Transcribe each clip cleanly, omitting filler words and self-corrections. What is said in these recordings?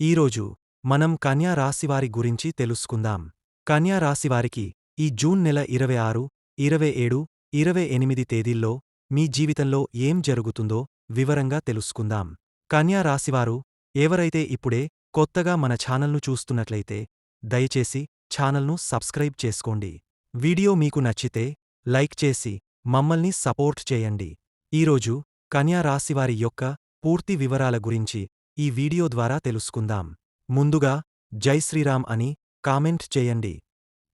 ఈరోజు మనం కన్యా రాశివారి గురించి తెలుసుకుందాం. కన్యా రాశివారికి ఈ జూన్ నెల 26, 27, 28 తేదీల్లో మీ జీవితంలో ఏం జరుగుతుందో వివరంగా తెలుసుకుందాం. కన్యా రాశివారు ఎవరైతే ఇప్పుడే కొత్తగా మన ఛానల్ను చూస్తున్నట్లయితే దయచేసి ఛానల్ను సబ్స్క్రైబ్ చేసుకోండి. వీడియో మీకు నచ్చితే లైక్ చేసి మమ్మల్ని సపోర్ట్ చేయండి. ఈరోజు కన్యా రాశివారి యొక్క పూర్తి వివరాల గురించి ఈ వీడియో ద్వారా తెలుసుకుందాం. ముందుగా జై శ్రీరామ్ అని కామెంట్ చేయండి.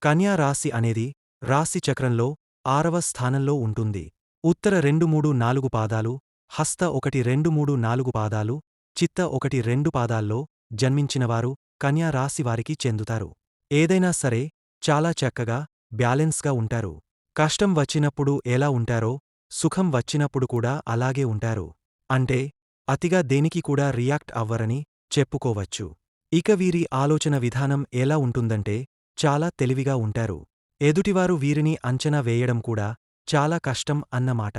కన్యా రాశి అనేది రాశి చక్రంలో 6వ స్థానంలో ఉంటుంది. ఉత్తర 2-3-4 పాదాలు, హస్త 1-2-3-4 పాదాలు, చిత్త 1-2 పాదాల్లో జన్మించినవారు కన్యా రాశి వారికి చెందుతారు. ఏదైనా సరే చాలా చక్కగా బ్యాలెన్స్గా ఉంటారు. కష్టం వచ్చినప్పుడు ఎలా ఉంటారో సుఖం వచ్చినప్పుడు కూడా అలాగే ఉంటారు. అంటే అతిగా దేనికి కూడా రియాక్ట్ అవ్వరని చెప్పుకోవచ్చు. ఇక వీరి ఆలోచన విధానం ఎలా ఉంటుందంటే చాలా తెలివిగా ఉంటారు. ఎదుటివారు వీరిని అంచనా వేయడం కూడా చాలా కష్టం అన్నమాట.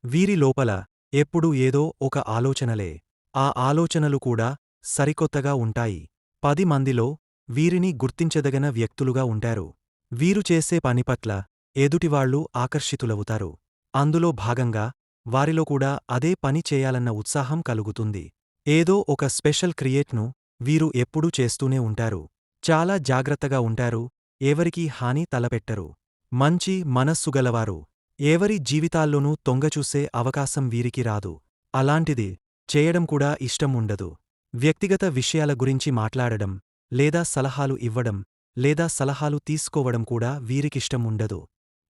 వీరి లోపల ఎప్పుడూ ఏదో ఒక ఆలోచనలే. ఆ ఆలోచనలు కూడా సరికొత్తగా ఉంటాయి. 10 మందిలో వీరిని గుర్తించదగన వ్యక్తులుగా ఉంటారు. వీరు చేసే పనిపట్ల ఎదుటివాళ్లు ఆకర్షితులవుతారు. అందులో భాగంగా వారిలో కూడా అదే పని చేయాలన్న ఉత్సాహం కలుగుతుంది. ఏదో ఒక స్పెషల్ క్రియేట్ను వీరు ఎప్పుడూ చేస్తూనే ఉంటారు. చాలా జాగ్రత్తగా ఉంటారు. ఎవరికీ హాని తలపెట్టరు. మంచి మనస్సుగలవారు. ఎవరి జీవితాల్లోనూ తొంగచూసే అవకాశం వీరికి రాదు. అలాంటిది చేయడం కూడా ఇష్టం ఉండదు. వ్యక్తిగత విషయాల గురించి మాట్లాడడం, లేదా సలహాలు ఇవ్వడం, లేదా సలహాలు తీసుకోవడం కూడా వీరికిష్టం ఉండదు.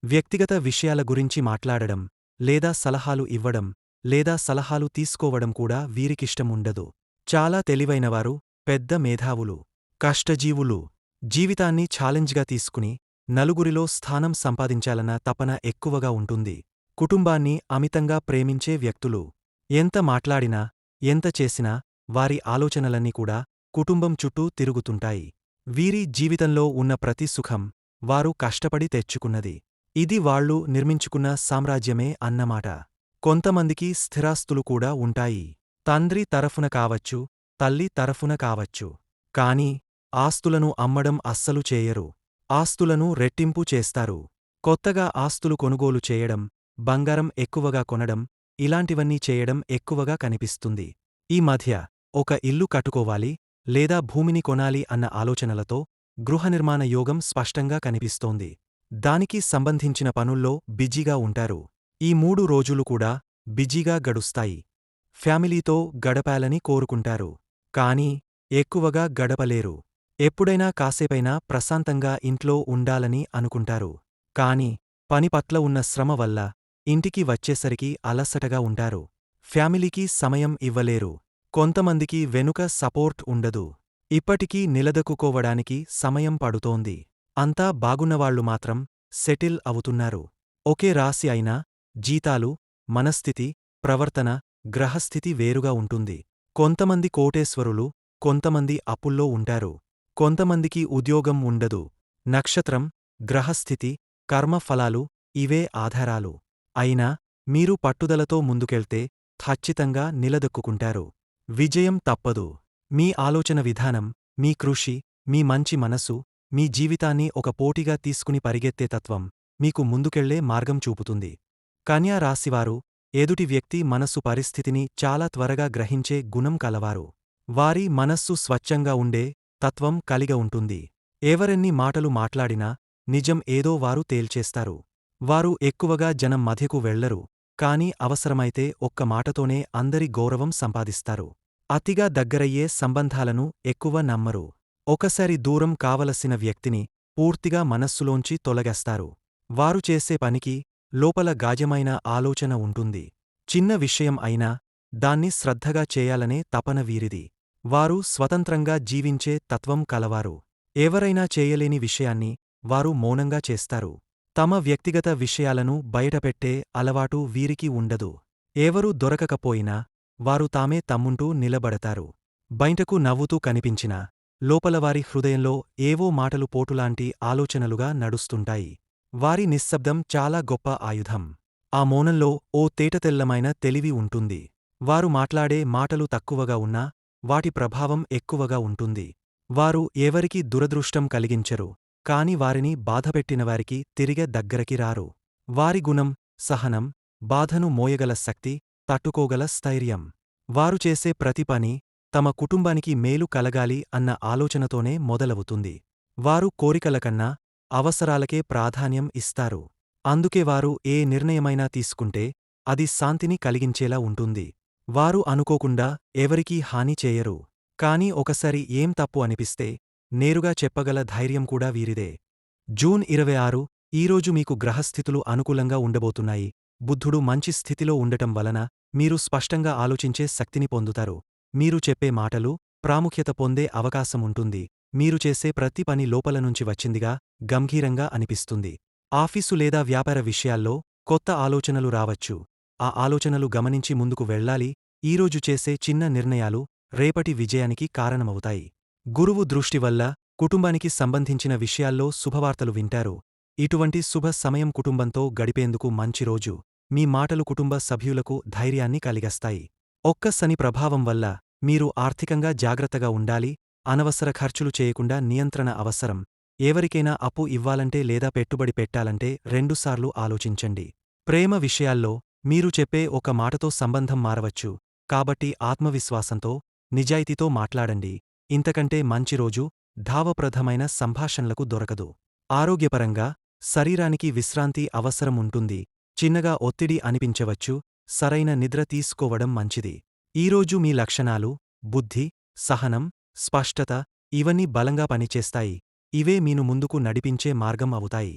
వ్యక్తిగత విషయాల గురించి మాట్లాడడం, లేదా సలహాలు ఇవ్వడం, లేదా సలహాలు తీసుకోవడం కూడా వీరికిష్టం ఉండదు. చాలా తెలివైనవారు, పెద్ద మేధావులు, కష్టజీవులు. జీవితాన్ని ఛాలెంజ్గా తీసుకుని నలుగురిలో స్థానం సంపాదించాలన్న తపన ఎక్కువగా ఉంటుంది. కుటుంబాన్ని అమితంగా ప్రేమించే వ్యక్తులు. ఎంత మాట్లాడినా, ఎంత చేసినా వారి ఆలోచనలన్నీ కూడా కుటుంబం చుట్టూ తిరుగుతుంటాయి. వీరి జీవితంలో ఉన్న ప్రతి సుఖం వారు కష్టపడి తెచ్చుకున్నది. ఇది వాళ్లు నిర్మించుకున్న సామ్రాజ్యమే అన్నమాట. కొంతమందికి స్థిరాస్తులు కూడా ఉంటాయి. తండ్రి తరఫున కావచ్చు, తల్లి తరఫున కావచ్చు. కాని ఆస్తులను అమ్మడం అస్సలు చేయరు. ఆస్తులను రెట్టింపు చేస్తారు. కొత్తగా ఆస్తులు కొనుగోలు చేయడం, బంగారం ఎక్కువగా కొనడం, ఇలాంటివన్నీ చేయడం ఎక్కువగా కనిపిస్తుంది. ఈ మధ్య ఒక ఇల్లు కట్టుకోవాలి, లేదా భూమిని కొనాలి అన్న ఆలోచనలతో గృహనిర్మాణ యోగం స్పష్టంగా కనిపిస్తోంది. దానికి సంబంధించిన పనుల్లో బిజీగా ఉంటారు. ఈ 3 రోజులు కూడా బిజీగా గడుస్తాయి. ఫ్యామిలీతో గడపాలని కోరుకుంటారు. కానీ ఎక్కువగా గడపలేరు. ఎప్పుడైనా కాసేపైనా ప్రశాంతంగా ఇంట్లో ఉండాలని అనుకుంటారు. కాని పని పట్ల ఉన్న శ్రమ వల్ల ఇంటికి వచ్చేసరికి అలసటగా ఉంటారు. ఫ్యామిలీకి సమయం ఇవ్వలేరు. కొంతమందికి వెనుక సపోర్ట్ ఉండదు. ఇప్పటికీ నిలదొక్కుకోవడానికి సమయం పడుతోంది. అంతా బాగున్నవాళ్లు మాత్రం సెటిల్ అవుతున్నారు. ఒకే రాశి అయినా జీతాలు, మనస్థితి, ప్రవర్తన, గ్రహస్థితి వేరుగా ఉంటుంది. కొంతమంది కోటేశ్వరులు, కొంతమంది అప్పుల్లో ఉంటారు. కొంతమందికి ఉద్యోగం ఉండదు. నక్షత్రం, గ్రహస్థితి, కర్మఫలాలు ఇవే ఆధారాలు. అయినా మీరు పట్టుదలతో ముందుకెళ్తే ఖచ్చితంగా నిలదొక్కుకుంటారు. విజయం తప్పదు. మీ ఆలోచన విధానం, మీ కృషి, మీ మంచి మనసు మీ జీవితాన్ని ఒక పోటీగా తీసుకుని పరిగెత్తే తత్వం మీకు ముందుకెళ్లే మార్గం చూపుతుంది. కన్యా రాశివారు ఎదుటి వ్యక్తి మనస్సు పరిస్థితిని చాలా త్వరగా గ్రహించే గుణం కలవారు. వారి మనస్సు స్వచ్ఛంగా ఉండే తత్వం కలిగి ఉంటుంది. ఎవరెన్ని మాటలు మాట్లాడినా నిజం ఏదో వారు తేల్చేస్తారు. వారు ఎక్కువగా జనం మధ్యకు వెళ్లరు. కాని అవసరమైతే ఒక్క మాటతోనే అందరి గౌరవం సంపాదిస్తారు. అతిగా దగ్గరయ్యే సంబంధాలను ఎక్కువ నమ్మరు. ఒకసారి దూరం కావలసిన వ్యక్తిని పూర్తిగా మనస్సులోంచి తొలగేస్తారు. వారు చేసే పనికి లోపల గాజమైన ఆలోచన ఉంటుంది. చిన్న విషయం అయినా దాన్ని శ్రద్ధగా చేయాలనే తపన వీరిది. వారు స్వతంత్రంగా జీవించే తత్వం కలవారు. ఎవరైనా చేయలేని విషయాన్ని వారు మౌనంగా చేస్తారు. తమ వ్యక్తిగత విషయాలను బయటపెట్టే అలవాటు వీరికి ఉండదు. ఎవరూ దొరకకపోయినా వారు తామే తమ్ముంటూ నిలబడతారు. బయటకు నవ్వుతూ కనిపించినా లోపలవారి హృదయంలో ఏవో మాటలు పోటులాంటి ఆలోచనలుగా నడుస్తుంటాయి. వారి నిశ్శబ్దం చాలా గొప్ప ఆయుధం. ఆ మౌనంలో ఓ తేటతెల్లమైన తెలివి ఉంటుంది. వారు మాట్లాడే మాటలు తక్కువగా ఉన్నా వాటి ప్రభావం ఎక్కువగా ఉంటుంది. వారు ఎవరికీ దురదృష్టం కలిగించరు, కాని వారిని బాధపెట్టినవారికి తిరిగే దగ్గరకి రారు. వారి గుణం, సహనం, బాధను మోయగల శక్తి, తట్టుకోగల స్థైర్యం. వారు చేసే ప్రతి పని తమ కుటుంబానికి మేలు కలగాలి అన్న ఆలోచనతోనే మొదలవుతుంది. వారు కోరికలకన్నా అవసరాలకే ప్రాధాన్యం ఇస్తారు. అందుకే వారు ఏ నిర్ణయమైనా తీసుకుంటే అది శాంతిని కలిగించేలా ఉంటుంది. వారు అనుకోకుండా ఎవరికీ హాని చేయరు. కానీ ఒకసారి ఏం తప్పు అనిపిస్తే నేరుగా చెప్పగల ధైర్యం కూడా వీరిదే. జూన్ 26 ఈరోజు మీకు గ్రహస్థితులు అనుకూలంగా ఉండబోతున్నాయి. బుద్ధుడు మంచి స్థితిలో ఉండటం వలన మీరు స్పష్టంగా ఆలోచించే శక్తిని పొందుతారు. మీరు చెప్పే మాటలు ప్రాముఖ్యత పొందే అవకాశముంటుంది. మీరు చేసే ప్రతి పని లోపల నుంచి వచ్చిందిగా, గంభీరంగా అనిపిస్తుంది. ఆఫీసు లేదా వ్యాపార విషయాల్లో కొత్త ఆలోచనలు రావచ్చు. ఆ ఆలోచనలు గమనించి ముందుకు వెళ్ళాలి. ఈరోజు చేసే చిన్న నిర్ణయాలు రేపటి విజయానికి కారణమవుతాయి. గురువు దృష్టి వల్ల కుటుంబానికి సంబంధించిన విషయాల్లో శుభవార్తలు వింటారు. ఇటువంటి శుభ సమయం కుటుంబంతో గడిపేందుకు మంచి రోజు. మీ మాటలు కుటుంబ సభ్యులకు ధైర్యాన్ని కలిగస్తాయి. ఒక్క శని ప్రభావం వల్ల మీరు ఆర్థికంగా జాగ్రత్తగా ఉండాలి. అనవసర ఖర్చులు చేయకుండా నియంత్రణ అవసరం. ఎవరికైనా అప్పు ఇవ్వాలంటే లేదా పెట్టుబడి పెట్టాలంటే రెండుసార్లు ఆలోచించండి. ప్రేమ విషయాల్లో మీరు చెప్పే ఒక మాటతో సంబంధం మారవచ్చు. కాబట్టి ఆత్మవిశ్వాసంతో, నిజాయితీతో మాట్లాడండి. ఇంతకంటే మంచి రోజు భావప్రదమైన సంభాషణలకు దొరకదు. ఆరోగ్యపరంగా శరీరానికి విశ్రాంతి అవసరం ఉంటుంది. చిన్నగా ఒత్తిడి అనిపించవచ్చు. సరైన నిద్ర తీసుకోవడం మంచిది. ఈరోజు మీ లక్షణాలు, బుద్ధి, సహనం, స్పష్టత ఇవన్నీ బలంగా పనిచేస్తాయి. ఇవే మీను ముందుకు నడిపించే మార్గం అవుతాయి.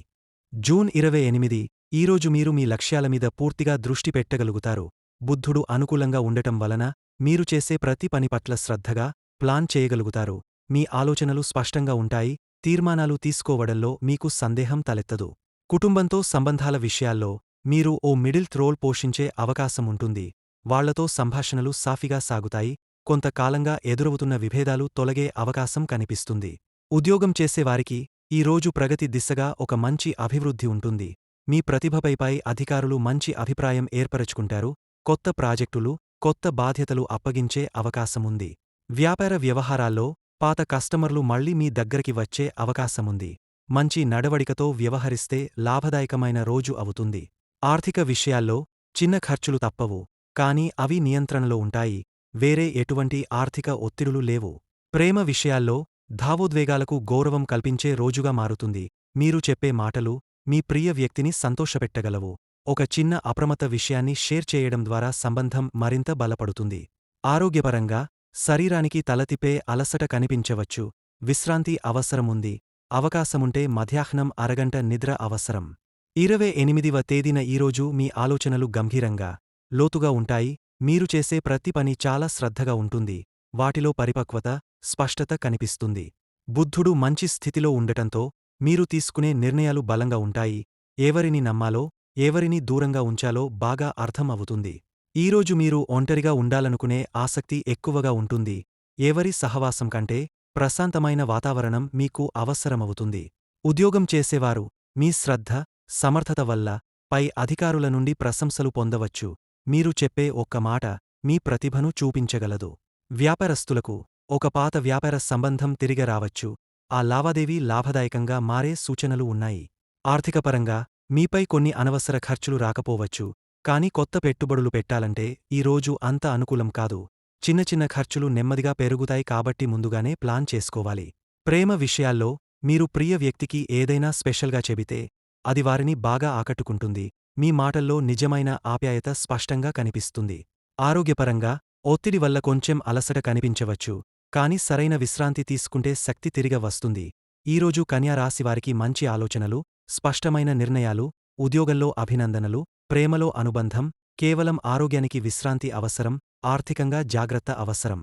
జూన్ 28 ఈరోజు మీరు మీ లక్ష్యాల మీద పూర్తిగా దృష్టి పెట్టగలుగుతారు. బుద్ధుడు అనుకూలంగా ఉండటం వలన మీరు చేసే ప్రతి పని పట్ల శ్రద్ధగా ప్లాన్ చేయగలుగుతారు. మీ ఆలోచనలు స్పష్టంగా ఉంటాయి. తీర్మానాలు తీసుకోవడంలో మీకు సందేహం తలెత్తదు. కుటుంబంతో సంబంధాల విషయాల్లో మీరు ఓ మిడిల్ రోల్ పోషించే అవకాశముంటుంది. వాళ్లతో సంభాషణలు సాఫీగా సాగుతాయి. కొంతకాలంగా ఎదురవుతున్న విభేదాలు తొలగే అవకాశం కనిపిస్తుంది. ఉద్యోగం చేసేవారికి ఈ రోజు ప్రగతి దిశగా ఒక మంచి అభివృద్ధి ఉంటుంది. మీ ప్రతిభపై అధికారులు మంచి అభిప్రాయం ఏర్పరచుకుంటారు. కొత్త ప్రాజెక్టులు, కొత్త బాధ్యతలు అప్పగించే అవకాశముంది. వ్యాపార వ్యవహారాల్లో పాత కస్టమర్లు మళ్లీ మీ దగ్గరికి వచ్చే అవకాశముంది. మంచి నడవడికతో వ్యవహరిస్తే లాభదాయకమైన రోజు అవుతుంది. ఆర్థిక విషయాల్లో చిన్న ఖర్చులు తప్పవు. కానీ అవి నియంత్రణలో ఉంటాయి. వేరే ఎటువంటి ఆర్థిక ఒత్తిడులు లేవు. ప్రేమ విషయాల్లో భావోద్వేగాలకు గౌరవం కల్పించే రోజుగా మారుతుంది. మీరు చెప్పే మాటలు మీ ప్రియ వ్యక్తిని సంతోషపెట్టగలవు. ఒక చిన్న అప్రమత్త విషయాన్ని షేర్ చేయడం ద్వారా సంబంధం మరింత బలపడుతుంది. ఆరోగ్యపరంగా శరీరానికి తలతిప్పే అలసట కనిపించవచ్చు. విశ్రాంతి అవసరముంది. అవకాశముంటే మధ్యాహ్నం అరగంట నిద్ర అవసరం. 28వ తేదీన ఈరోజు మీ ఆలోచనలు గంభీరంగా, లోతుగా ఉంటాయి. మీరు చేసే ప్రతి పని చాలా శ్రద్ధగా ఉంటుంది. వాటిలో పరిపక్వత, స్పష్టత కనిపిస్తుంది. బుద్ధుడు మంచి స్థితిలో ఉండటంతో మీరు తీసుకునే నిర్ణయాలు బలంగా ఉంటాయి. ఎవరిని నమ్మాలో, ఎవరిని దూరంగా ఉంచాలో బాగా అర్థం అవుతుంది. ఈరోజు మీరు ఒంటరిగా ఉండాలనుకునే ఆసక్తి ఎక్కువగా ఉంటుంది. ఎవరి సహవాసం కంటే ప్రశాంతమైన వాతావరణం మీకు అవసరమవుతుంది. ఉద్యోగం చేసేవారు మీ శ్రద్ధ, సమర్థత వల్ల పై అధికారుల నుండి ప్రశంసలు పొందవచ్చు. మీరు చెప్పే ఒక్క మాట మీ ప్రతిభను చూపించగలదు. వ్యాపారస్తులకు ఒక పాత వ్యాపార సంబంధం తిరిగి రావచ్చు. ఆ లావాదేవీ లాభదాయకంగా మారే సూచనలు ఉన్నాయి. ఆర్థికపరంగా మీపై కొన్ని అనవసర ఖర్చులు రాకపోవచ్చు. కాని కొత్త పెట్టుబడులు పెట్టాలంటే ఈ రోజు అంత అనుకూలం కాదు. చిన్న చిన్న ఖర్చులు నెమ్మదిగా పెరుగుతాయి కాబట్టి ముందుగానే ప్లాన్ చేసుకోవాలి. ప్రేమ విషయాల్లో మీరు ప్రియ వ్యక్తికి ఏదైనా స్పెషల్గా చెబితే అది వారిని బాగా ఆకట్టుకుంటుంది. మీ మాటల్లో నిజమైన ఆప్యాయత స్పష్టంగా కనిపిస్తుంది. ఆరోగ్యపరంగా ఒత్తిడి వల్ల కొంచెం అలసట కనిపించవచ్చు. కాని సరైన విశ్రాంతి తీసుకుంటే శక్తి తిరిగి వస్తుంది. ఈరోజు కన్యా రాశివారికి మంచి ఆలోచనలు, స్పష్టమైన నిర్ణయాలు, ఉద్యోగంలో అభినందనలు, ప్రేమలో అనుబంధం. కేవలం ఆరోగ్యానికి విశ్రాంతి అవసరం. ఆర్థికంగా జాగ్రత్త అవసరం.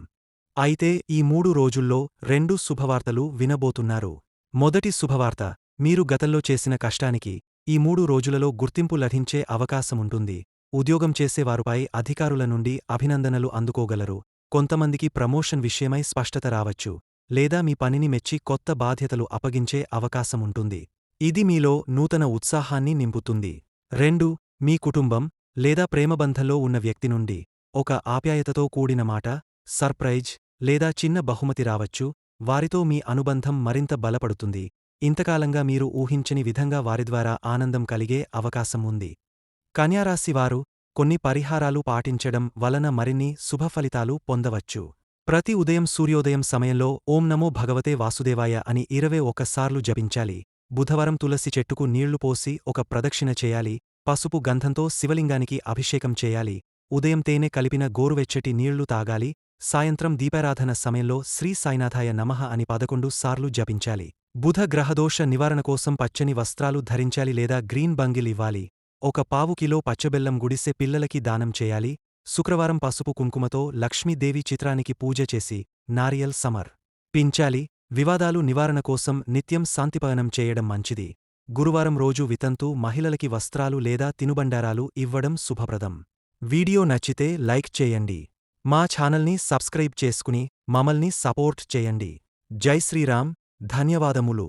అయితే ఈ 3 రోజుల్లో 2 శుభవార్తలు వినబోతున్నారు. మొదటి శుభవార్త, మీరు గతంలో చేసిన కష్టానికి ఈ 3 రోజులలో గుర్తింపు లభించే అవకాశముంటుంది. ఉద్యోగం చేసేవారుపై అధికారుల నుండి అభినందనలు అందుకోగలరు. కొంతమందికి ప్రమోషన్ విషయమై స్పష్టత రావచ్చు. లేదా మీ పనిని మెచ్చి కొత్త బాధ్యతలు అప్పగించే అవకాశముంటుంది. ఇది మీలో నూతన ఉత్సాహాన్ని నింపుతుంది. 2 మీ కుటుంబం లేదా ప్రేమబంధంలో ఉన్న వ్యక్తి నుండి ఒక ఆప్యాయతతో కూడిన మాట, సర్ప్రైజ్ లేదా చిన్న బహుమతి రావచ్చు, వారితో మీ అనుబంధం మరింత బలపడుతుంది. ఇంతకాలంగా మీరు ఊహించని విధంగా వారి ద్వారా ఆనందం కలిగే అవకాశం ఉంది. కన్యారాశివారు కొన్ని పరిహారాలు పాటించడం వలన మరిన్ని శుభఫలితాలు పొందవచ్చు. ప్రతి ఉదయం సూర్యోదయం సమయంలో ఓం నమో భగవతే వాసుదేవాయ అని 21 సార్లు జపించాలి. బుధవారం తులసి చెట్టుకు నీళ్లు పోసి ఒక ప్రదక్షిణ చేయాలి. పసుపు గంధంతో శివలింగానికి అభిషేకం చేయాలి. ఉదయం తేనె కలిపిన గోరువెచ్చటి నీళ్లు తాగాలి. సాయంత్రం దీపారాధన సమయంలో శ్రీ సాయినాథాయ నమః అని 11 సార్లు జపించాలి. బుధ గ్రహదోష నివారణ కోసం పచ్చని వస్త్రాలు ధరించాలి లేదా గ్రీన్ బంగిల్ ఇవ్వాలి. ఒక పావు కిలో పచ్చబెల్లం గుడిసె పిల్లలకి దానం చేయాలి. శుక్రవారం పసుపు కుంకుమతో లక్ష్మీదేవి చిత్రానికి పూజ చేసి నారియల్ సమర్పించాలి. వివాదాలు నివారణ కోసం నిత్యం శాంతిపాయనం చేయడం మంచిది. గురువారం రోజు వితంతు మహిళలకి వస్త్రాలు లేదా తినుబండారాలు ఇవ్వడం శుభప్రదం. వీడియో నచ్చితే లైక్ చేయండి. మా ఛానల్ని సబ్స్క్రైబ్ చేసుకుని మమ్మల్ని సపోర్ట్ చేయండి. జై శ్రీరామ్. ధన్యవాదములు.